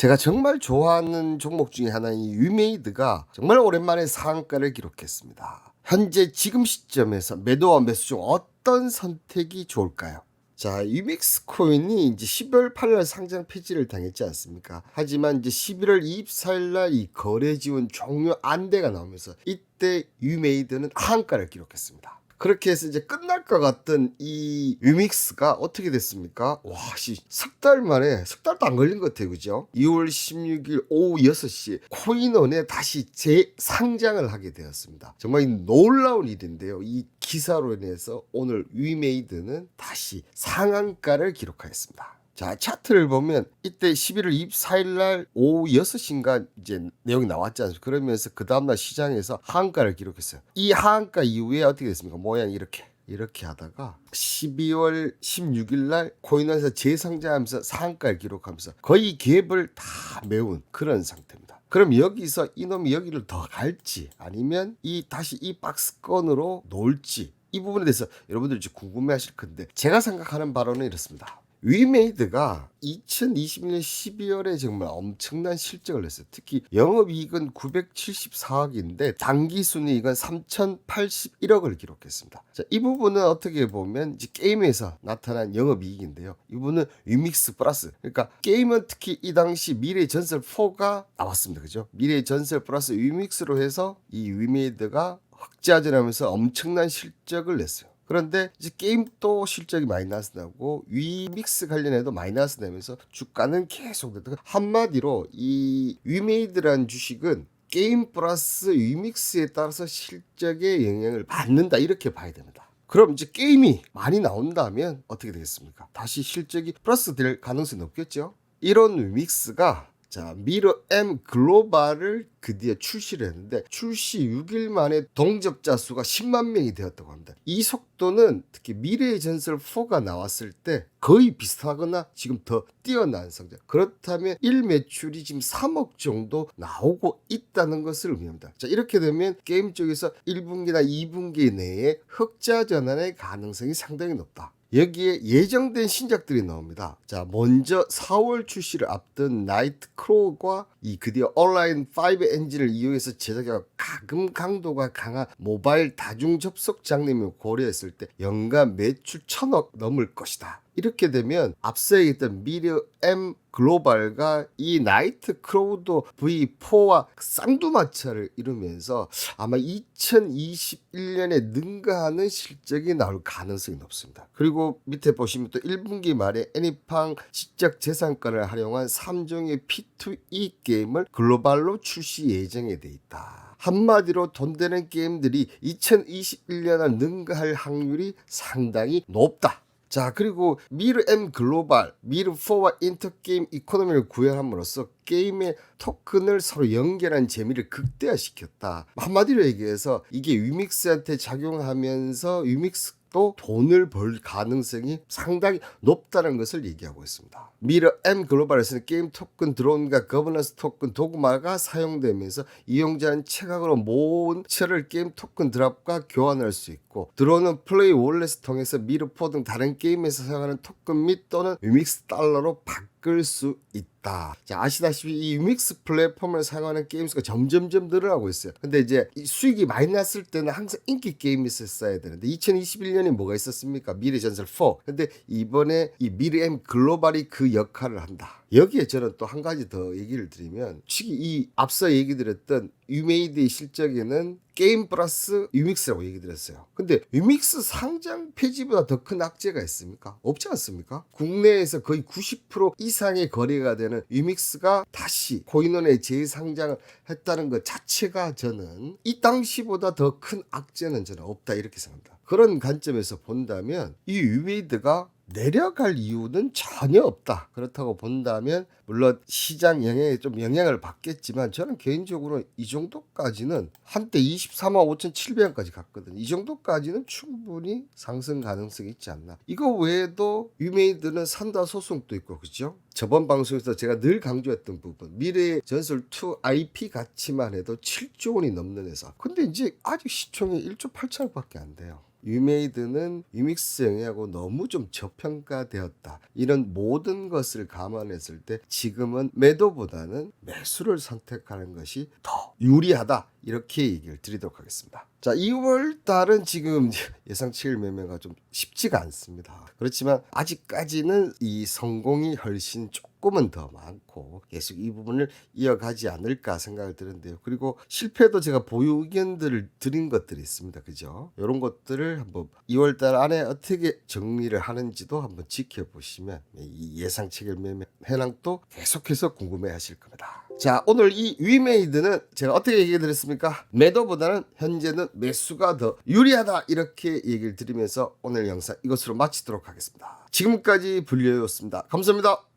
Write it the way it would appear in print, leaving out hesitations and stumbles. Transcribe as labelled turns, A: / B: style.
A: 제가 정말 좋아하는 종목 중에 하나인 위메이드가 정말 오랜만에 상한가를 기록했습니다. 현재 지금 시점에서 매도와 매수 중 어떤 선택이 좋을까요? 자, 위믹스 코인이 이제 12월 8일 상장 폐지를 당했지 않습니까? 하지만 이제 11월 24일 날 이 거래 지원 종료 안대가 나오면서 이때 위메이드는 하한가를 기록했습니다. 그렇게 해서 이제 끝날 것 같던 이 위믹스가 어떻게 됐습니까? 와, 석 달 만에, 석 달도 안 걸린 것 같아요. 그죠? 2월 16일 오후 6시 코인원에 다시 재상장을 하게 되었습니다. 정말 놀라운 일인데요. 이 기사로 인해서 오늘 위메이드는 다시 상한가를 기록하였습니다. 자, 차트를 보면 이때 11월 24일 날 오후 6시인가 이제 내용이 나왔지 않습니까? 그러면서 그 다음날 시장에서 하한가를 기록했어요. 이 하한가 이후에 어떻게 됐습니까? 모양이 이렇게 하다가 12월 16일 날 코인원에서 재상장하면서 상한가를 기록하면서 거의 갭을 다 메운 그런 상태입니다. 그럼 여기서 이놈이 여기를 더 갈지 아니면 다시 이 박스권으로 놓을지 이 부분에 대해서 여러분들이 궁금해 하실 건데 제가 생각하는 바로는 이렇습니다. 위메이드가 2021년 12월에 정말 엄청난 실적을 냈어요. 특히 영업이익은 974억인데 당기순이익은 3081억을 기록했습니다. 자, 이 부분은 어떻게 보면 이제 게임에서 나타난 영업이익인데요. 이 부분은 위믹스 플러스. 그러니까 게임은 특히 이 당시 미래전설 4가 나왔습니다. 그죠? 미래전설 플러스 위믹스로 해서 이 위메이드가 흑자전하면서 엄청난 실적을 냈어요. 그런데 이제 게임도 실적이 마이너스 나고 위믹스 관련해도 마이너스 나면서 주가는 계속 한마디로 이 위메이드라는 주식은 게임 플러스 위믹스에 따라서 실적에 영향을 받는다 이렇게 봐야 됩니다. 그럼 이제 게임이 많이 나온다면 어떻게 되겠습니까? 다시 실적이 플러스 될 가능성이 높겠죠. 이런 위믹스가 자, 미러 M 글로벌을 그 뒤에 출시를 했는데 출시 6일 만에 동접자 수가 10만 명이 되었다고 합니다. 이 속도는 특히 미래의 전설 4가 나왔을 때 거의 비슷하거나 지금 더 뛰어난 성장. 그렇다면 1매출이 지금 3억 정도 나오고 있다는 것을 의미합니다. 자, 이렇게 되면 게임 쪽에서 1분기나 2분기 내에 흑자 전환의 가능성이 상당히 높다. 여기에 예정된 신작들이 나옵니다. 자, 먼저 4월 출시를 앞둔 나이트 크로우가 이 드디어 온라인 5 엔진을 이용해서 제작하고 가금 강도가 강한 모바일 다중 접속 장르를 고려했을 때 연간 매출 1000억 넘을 것이다. 이렇게 되면 앞서 얘기했던 미러 M 글로벌과 이 나이트 크로우도 V4와 쌍두마차를 이루면서 아마 2021년에 능가하는 실적이 나올 가능성이 높습니다. 그리고 밑에 보시면 또 1분기 말에 애니팡 지적 재산권을 활용한 3종의 P2E 게임을 글로벌로 출시 예정에 돼 있다. 한마디로 돈 되는 게임들이 2021년을 능가할 확률이 상당히 높다. 자, 그리고 미르 M 글로벌, 미르 4와 인터게임 이코노미를 구현함으로써 게임의 토큰을 서로 연결한 재미를 극대화시켰다. 한마디로 얘기해서 이게 위믹스한테 작용하면서 위믹스도 돈을 벌 가능성이 상당히 높다는 것을 얘기하고 있습니다. 미러 M 글로벌에서는 게임 토큰 드론과 거버넌스 토큰 도그마가 사용되면서 이용자는 체각으로 모은 채를 게임 토큰 드랍과 교환할 수 있고 드론은 플레이 월렛을 통해서 미러4 등 다른 게임에서 사용하는 토큰 및 또는 위믹스 달러로 바꿀 수 있다. 자, 아시다시피 이 위믹스 플랫폼을 사용하는 게임 수가 점점점 늘어나고 있어요. 근데 이제 수익이 많이 났을 때는 항상 인기 게임이 있었어야 되는데 2021년에 뭐가 있었습니까? 미래전설 4. 근데 이번에 이 미래 M 글로벌이 그 역할을 한다. 여기에 저는 또 한 가지 더 얘기를 드리면 이 앞서 얘기 드렸던 위메이드의 실적에는 게임 플러스 위믹스라고 얘기 드렸어요. 근데 위믹스 상장 폐지보다 더 큰 악재가 있습니까? 없지 않습니까? 국내에서 거의 90% 이상의 거래가 되는 위믹스가 다시 코인원에 재상장을 했다는 것 자체가 저는 이 당시보다 더 큰 악재는 저는 없다 이렇게 생각합니다. 그런 관점에서 본다면 이 위메이드가 내려갈 이유는 전혀 없다. 그렇다고 본다면 물론 시장 영향에 좀 영향을 받겠지만 저는 개인적으로 이 정도까지는 한때 23만 5,700원까지 갔거든요. 이 정도까지는 충분히 상승 가능성이 있지 않나. 이거 외에도 위메이드는 산다 소송도 있고 그죠? 저번 방송에서 제가 늘 강조했던 부분 미래의 전설 2 IP 가치만 해도 7조 원이 넘는 회사. 근데 이제 아직 시총이 1조 8천억밖에 안 돼요. 위메이드는 위믹스 영예하고 너무 좀 저평가되었다. 이런 모든 것을 감안했을 때 지금은 매도보다는 매수를 선택하는 것이 더 유리하다. 이렇게 얘기를 드리도록 하겠습니다. 자, 2월 달은 지금 예상치일 매매가 좀 쉽지가 않습니다. 그렇지만 아직까지는 이 성공이 훨씬 조금은 더 많고 계속 이 부분을 이어가지 않을까 생각을 드는데요. 그리고 실패도 제가 보유 의견들을 드린 것들이 있습니다. 그죠? 이런 것들을 한번 2월 달 안에 어떻게 정리를 하는지도 한번 지켜보시면 이 예상치일 매매 현황도 계속해서 궁금해 하실 겁니다. 자, 오늘 이 위메이드는 제가 어떻게 얘기 드렸습니까? 매도보다는 현재는 매수가 더 유리하다 이렇게 얘기를 드리면서 오늘 영상 이것으로 마치도록 하겠습니다. 지금까지 불려였습니다. 감사합니다.